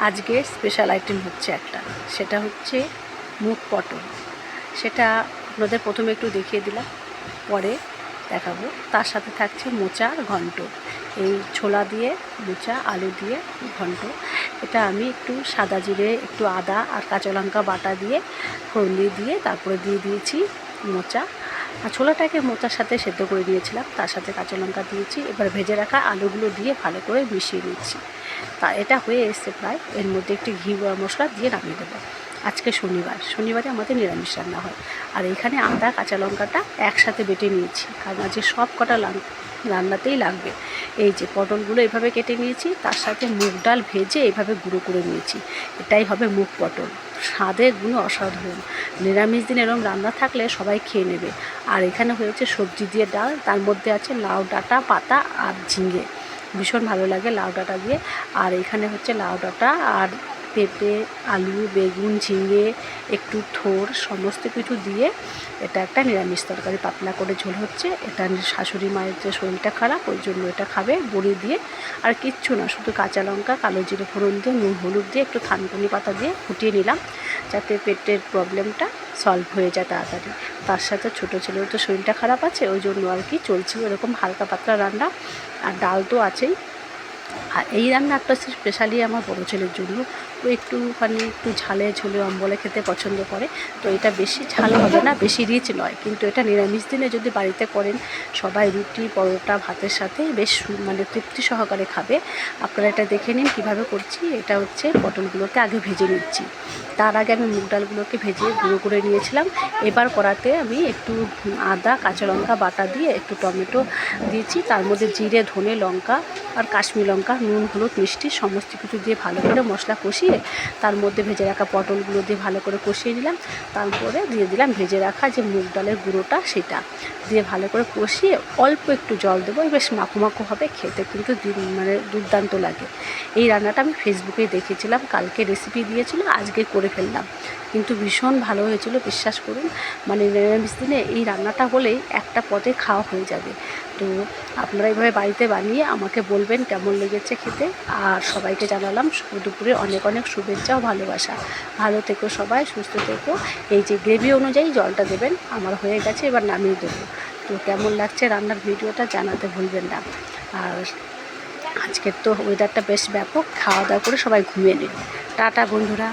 আজকে special item হচ্ছে একটা, সেটা হচ্ছে মুগ পটল। সেটা আপনাদের প্রথমে একটু দেখিয়ে দিলাম, পরে দেখাবো। তার সাথে থাকছে মোচা আর ঘন্ট। এই ছোলা দিয়ে মোচা, আলু দিয়ে ঘন্ট। এটা আমি একটু সাদা জিরে, একটু আদা আর কাঁচা লঙ্কা বাটা দিয়ে ফোড়ন দিয়ে তারপরে দিয়ে দিয়েছি মোচা। আর ছোলাটাকে মোচার সাথে সেদ্ধ করে দিয়েছিলাম, তার সাথে কাঁচা লঙ্কা দিয়েছি। এবার ভেজে রাখা আলুগুলো দিয়ে ভালো করে মিশিয়ে নিচ্ছি। তা এটা হয়ে এসছে প্রায়। এর মধ্যে একটি ঘি মশলা দিয়ে নামিয়ে দেবো। আজকে শনিবারে আমাদের নিরামিষ রান্না হয়। আর এখানে আদা কাঁচা লঙ্কাটা একসাথে বেটে নিয়েছি, কারণ আজকে সব কটা রান্নাতেই লাগবে। এই যে পটলগুলো এভাবে কেটে নিয়েছি, তার সাথে মুগ ডাল ভেজে এভাবে গুঁড়ো করে নিয়েছি। এটাই হবে মুগ পটল। স্বাদের গুণে অসাধারণ। নিরামিষ দিন এরকম রান্না থাকলে সবাই খেয়ে নেবে। আর এখানে হয়েছে সবজি দিয়ে ডাল, তার মধ্যে আছে লাউ ডাঁটা পাতা আর ঝিঙে। ভীষণ ভালো লাগে লাউ ডাঁটা দিয়ে। আর এখানে হচ্ছে লাউ ডাঁটা আর পেঁপে, আলু, বেগুন, ঝিঙে, একটু থোর সমস্ত কিছু দিয়ে এটা একটা নিরামিষ তরকারি। পাতলা করে ঝোল হচ্ছে। এটা শাশুড়ি মায়ের যে শরীরটা খারাপ, ওই জন্য এটা খাবে বড়ি দিয়ে। আর কিচ্ছু না, শুধু কাঁচা লঙ্কা, কালো জিরে ফোড়ন দিয়ে, নুন হলুদ দিয়ে, একটু থানকুনি পাতা দিয়ে ফুটিয়ে নিলাম, যাতে পেটের প্রবলেমটা সলভ হয়ে যায় তাড়াতাড়ি। তার সাথে ছোটো ছেলের তো শরীরটা খারাপ আছে, ওই জন্য আর কি চলছিল এরকম হালকা পাতলা রান্না। আর ডাল তো আছেই। আর এই রান্নাটা স্পেশালি আমার বড়ো ছেলের জন্য। ও একটু ঝালে ঝোলে অম্বলে খেতে পছন্দ করে। তো এটা বেশি ঝাল হবে না, বেশি রিচ নয়, কিন্তু এটা নিরামিষ দিনে যদি বাড়িতে করেন, সবাই রুটি পরোটা ভাতের সাথে বেশ তৃপ্তি সহকারে খাবে। আপনারা এটা দেখে নিন কীভাবে করছি। এটা হচ্ছে পটলগুলোকে আগে ভেজে নিচ্ছি। তার আগে আমি মুগ ডালগুলোকে ভেজে গুঁড়ো করে নিয়েছিলাম। এবার কড়াতে আমি একটু আদা কাঁচা লঙ্কা বাটা দিয়ে একটু টমেটো দিয়েছি, তার মধ্যে জিরে, ধনে, লঙ্কা আর কাশ্মীরি লঙ্কা, নুন হলুদ মিষ্টি সমস্ত কিছু দিয়ে ভালো করে মশলা কষিয়ে তার মধ্যে ভেজে রাখা পটলগুলো দিয়ে ভালো করে কষিয়ে নিলাম। তারপরে দিয়ে দিলাম ভেজে রাখা যে মুগ ডালের গুঁড়োটা, সেটা দিয়ে ভালো করে কষিয়ে অল্প একটু জল দেবো। বেশ মাখো মাখো হবে, খেতে কিন্তু দুর্দান্ত লাগে। এই রান্নাটা আমি ফেসবুকেই দেখেছিলাম, কালকে রেসিপি দিয়েছিল, আজকে করে ফেললাম, কিন্তু ভীষণ ভালো হয়েছিল, বিশ্বাস করুন। নিরামিষ দিনে এই রান্নাটা হলেই একটা পদে খাওয়া হয়ে যাবে। তো আপনারা এইভাবে বাড়িতে বানিয়ে আমাকে বলবেন কেমন লেগেছে খেতে। আর সবাইকে জানালাম দুপুরে অনেক অনেক শুভেচ্ছা ও ভালোবাসা। ভালো থেকো সবাই, সুস্থ থেকো। এই যে গ্রেভি অনুযায়ী জলটা দেবেন। আমার হয়ে গেছে, এবার নামিয়ে দেবো। তো কেমন লাগছে রান্নার ভিডিওটা জানাতে ভুলবেন না। আর আজকের তো ওয়েদারটা বেশ ব্যাপক। খাওয়া দাওয়া করে সবাই ঘুমিয়ে নিন। টাটা বন্ধুরা।